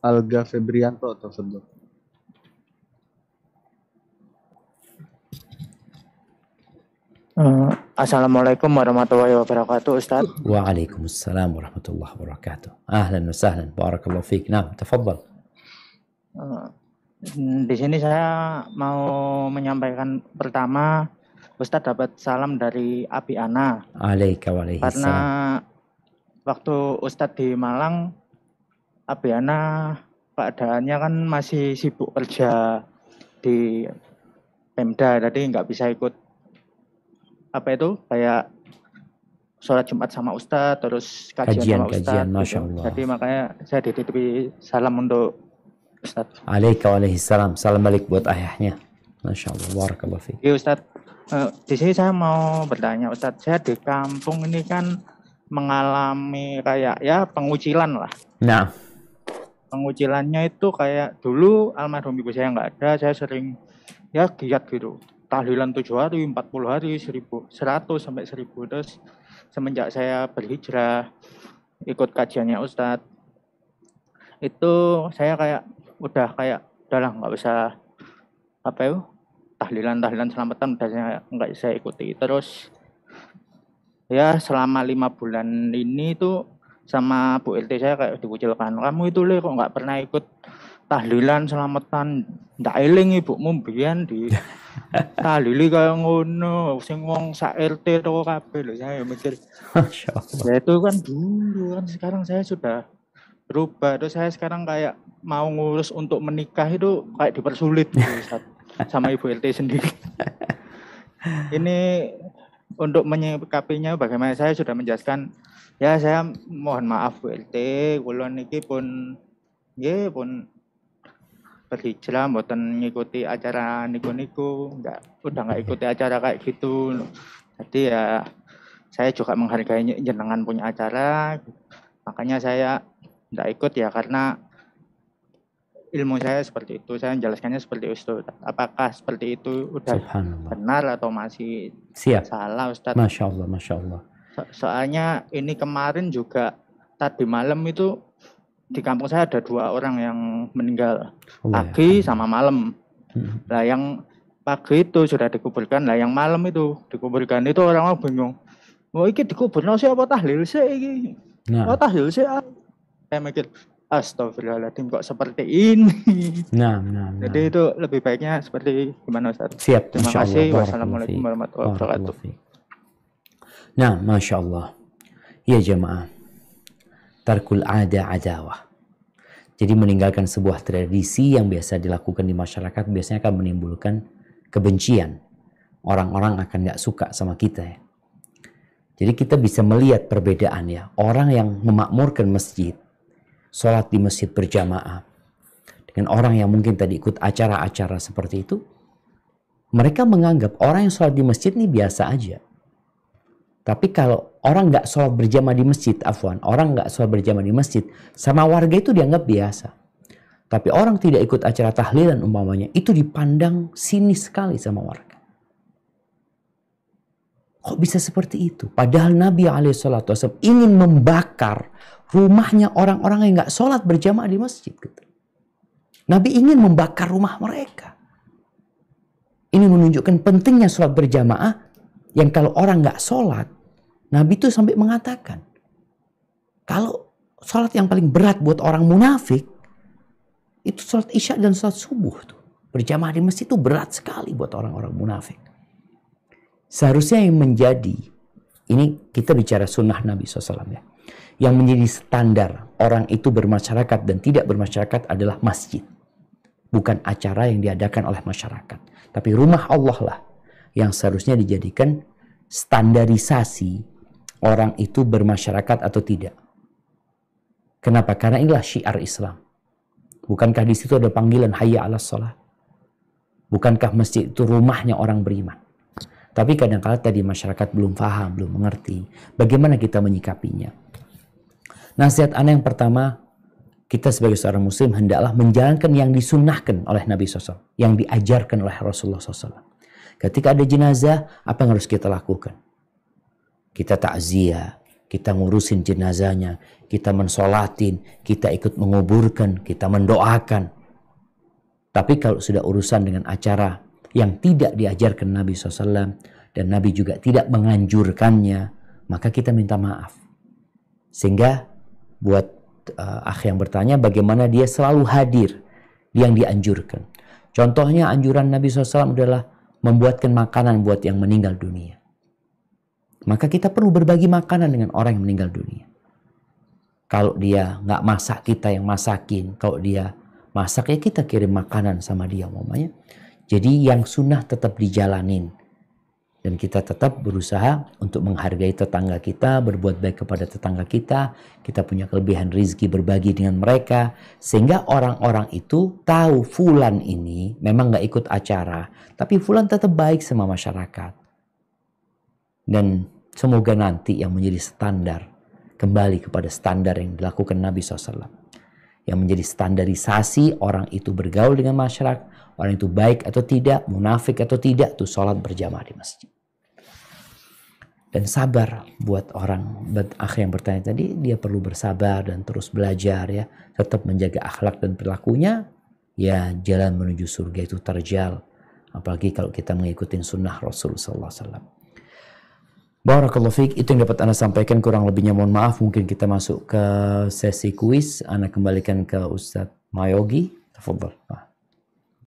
Alga Febrianto tersebut. Assalamualaikum warahmatullahi wabarakatuh, Ustaz. Waalaikumsalam warahmatullahi wabarakatuh. Ahlan wa sahlan, barakallahu fiik. Nah, tafadhal. Di sini saya mau menyampaikan pertama, Ustaz dapat salam dari Abi Ana. Alaika wa alaihi Karena salam. waktu Ustaz di Malang, Abi Ana keadaannya kan masih sibuk kerja di Pemda, jadi nggak bisa ikut kayak sholat Jumat sama Ustadz, terus kajian sama Ustadz. Masya Gitu. Allah. Jadi makanya saya dititipi salam untuk Ustadz. Alaika wa alaihi salam. Salam balik buat ayahnya. Masya Allah. Barakallahu fiik. Oke Ustadz, di sini saya mau bertanya Ustadz, saya di kampung ini kan mengalami kayak ya pengucilan lah. Nah. Pengucilannya itu kayak dulu almarhum ibu saya nggak ada, saya sering ya giat gitu. Tahlilan 7 hari, 40 hari, 100 sampai 1000. Terus semenjak saya berhijrah ikut kajiannya Ustadz, itu saya udahlah nggak usah tahlilan selamatan udah saya nggak saya ikuti. Terus ya selama 5 bulan ini tuh sama Bu LT saya kayak dikucilkan, kamu itu kok nggak pernah ikut tahlilan selamatan, ndak eling ibumu mbiyen di tahlili kaya ngono, sing wong sak RT to kabeh lho. Saya mikir, masyaallah. Ya itu kan dulu kan, sekarang saya sudah berubah. Terus saya sekarang kayak mau ngurus untuk menikah itu kayak dipersulit gitu, sama Ibu LT sendiri. Ini untuk menyikapinya bagaimana, saya sudah menjelaskan, ya saya mohon maaf Bu LT, kula niki pun berhijrah mboten ngikuti acara niku-niku, udah nggak ikuti acara kayak gitu. Jadi ya saya juga menghargai jenengan punya acara, makanya saya nggak ikut ya karena ilmu saya seperti itu. Saya menjelaskannya seperti itu. Apakah seperti itu udah benar atau masih salah Ustadz? Masya Allah, Masya Allah. Soalnya ini kemarin juga tadi malam itu di kampung saya ada 2 orang yang meninggal, pagi sama malam. Lah yang pagi itu sudah dikuburkan, lah yang malam itu dikuburkan itu orang bingung. Oh iki dikuburno sih apa tahlil sih iki? Oh tahlil sih. Saya mikir astagfirullahaladzim kok seperti ini. Jadi itu lebih baiknya seperti gimana Ustaz? Siap. Terima kasih. Wassalamualaikum warahmatullahi wabarakatuh. Nah, Masya Allah. Ya jemaah. Tarkul ada adawah. Jadi meninggalkan sebuah tradisi yang biasa dilakukan di masyarakat biasanya akan menimbulkan kebencian. Orang-orang akan gak suka sama kita ya. Jadi kita bisa melihat perbedaan ya. Orang yang memakmurkan masjid, sholat di masjid berjamaah, dengan orang yang mungkin tadi ikut acara-acara seperti itu, mereka menganggap orang yang sholat di masjid ini biasa aja. Tapi kalau orang nggak sholat berjamaah di masjid, orang nggak sholat berjamaah di masjid, sama warga itu dianggap biasa. Tapi orang tidak ikut acara tahlilan umpamanya, itu dipandang sinis sekali sama warga. Kok bisa seperti itu? Padahal Nabi SAW ingin membakar rumahnya orang-orang yang nggak sholat berjamaah di masjid. Nabi ingin membakar rumah mereka. Ini menunjukkan pentingnya sholat berjamaah, yang kalau orang nggak sholat, Nabi itu sampai mengatakan, kalau sholat yang paling berat buat orang munafik, itu sholat isya dan sholat subuh. Berjamaah di masjid itu berat sekali buat orang-orang munafik. Seharusnya yang menjadi, ini kita bicara sunnah Nabi SAW ya, yang menjadi standar orang itu bermasyarakat dan tidak bermasyarakat adalah masjid. Bukan acara yang diadakan oleh masyarakat. Tapi rumah Allah lah yang seharusnya dijadikan standarisasi orang itu bermasyarakat atau tidak. Kenapa? Karena inilah syiar Islam. Bukankah di situ ada panggilan hayya 'alas shalah? Bukankah masjid itu rumahnya orang beriman? Tapi kadang-kadang tadi masyarakat belum paham, belum mengerti bagaimana kita menyikapinya. Nasihat ana yang pertama, kita sebagai seorang muslim hendaklah menjalankan yang disunnahkan oleh Nabi SAW, yang diajarkan oleh Rasulullah SAW. Ketika ada jenazah, apa yang harus kita lakukan? Kita takziah, kita ngurusin jenazahnya, kita mensolatin, kita ikut menguburkan, kita mendoakan. Tapi kalau sudah urusan dengan acara yang tidak diajarkan Nabi SAW, dan Nabi juga tidak menganjurkannya, maka kita minta maaf. Sehingga buat akh yang bertanya, bagaimana dia selalu hadir di yang dianjurkan. Contohnya anjuran Nabi SAW adalah membuatkan makanan buat yang meninggal dunia. Maka kita perlu berbagi makanan dengan orang yang meninggal dunia. Kalau dia nggak masak, kita yang masakin. Kalau dia masak, ya kita kirim makanan sama dia umpamanya. Jadi yang sunnah tetap dijalanin. Dan kita tetap berusaha untuk menghargai tetangga kita, berbuat baik kepada tetangga kita. Kita punya kelebihan rizki, berbagi dengan mereka. Sehingga orang-orang itu tahu fulan ini memang nggak ikut acara. Tapi fulan tetap baik sama masyarakat. Dan semoga nanti yang menjadi standar, kembali kepada standar yang dilakukan Nabi SAW. Yang menjadi standarisasi orang itu bergaul dengan masyarakat. Orang itu baik atau tidak, munafik atau tidak, itu sholat berjamaah di masjid. Dan sabar buat akh yang bertanya tadi, dia perlu bersabar dan terus belajar ya. Tetap menjaga akhlak dan perilakunya, ya jalan menuju surga itu terjal. Apalagi kalau kita mengikuti sunnah Rasulullah SAW. Barakallahu fiik, itu yang dapat Anda sampaikan, kurang lebihnya mohon maaf. Mungkin kita masuk ke sesi kuis. Anda kembalikan ke Ustadz Mayogi. Tafadhol.